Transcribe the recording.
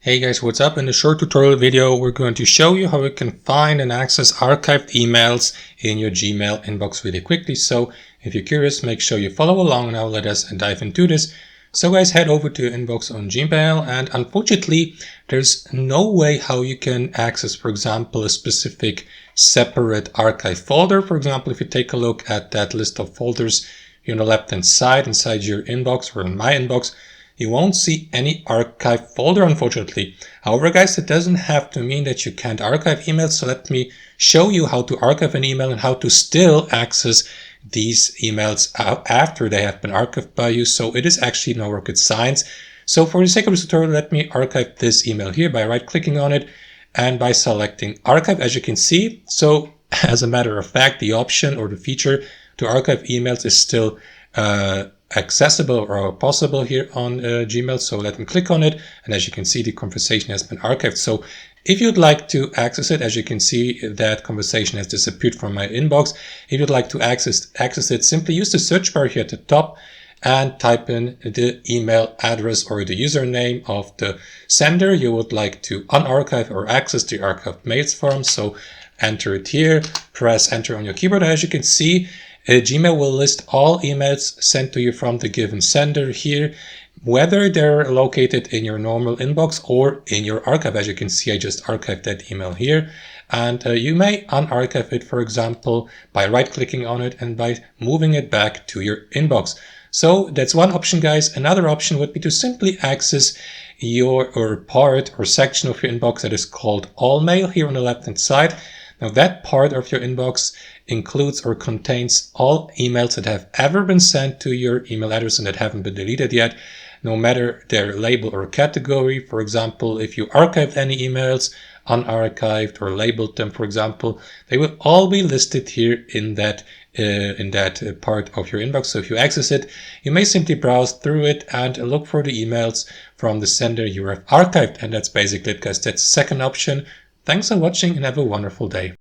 Hey guys, what's up? In this short tutorial video, we're going to show you how you can find and access archived emails in your Gmail inbox really quickly. So if you're curious, make sure you follow along. Now let us dive into this. So guys, head over to your inbox on Gmail, and unfortunately, there's no way how you can access, for example, a specific separate archive folder. For example, if you take a look at that list of folders here on the left-hand side inside your inbox or in my inbox, you won't see any archive folder, unfortunately. However, guys, it doesn't have to mean that you can't archive emails. So let me show you how to archive an email and how to still access these emails after they have been archived by you. So it is actually no rocket science. So for the sake of this tutorial, let me archive this email here by right-clicking on it and by selecting archive, as you can see. So as a matter of fact, the option or the feature to archive emails is still accessible or possible here on Gmail. So let me click on it, and as you can see, the conversation has been archived. So if you'd like to access it, as you can see, that conversation has disappeared from my inbox. If you'd like to access it, simply use the search bar here at the top and type in the email address or the username of the sender you would like to unarchive or access the archived mails from. So enter it here, press enter on your keyboard. As you can see, Gmail will list all emails sent to you from the given sender here, whether they're located in your normal inbox or in your archive. As you can see, I just archived that email here, and you may unarchive it, for example, by right-clicking on it and by moving it back to your inbox. So that's one option, guys. Another option would be to simply access your part or section of your inbox that is called all mail here on the left-hand side. Now that part of your inbox includes or contains all emails that have ever been sent to your email address and that haven't been deleted yet, no matter their label or category. For example, if you archived any emails, unarchived or labeled them, for example, they will all be listed here in that part of your inbox. So if you access it, you may simply browse through it and look for the emails from the sender you have archived. And that's basically it, guys. That's the second option. Thanks for watching and have a wonderful day.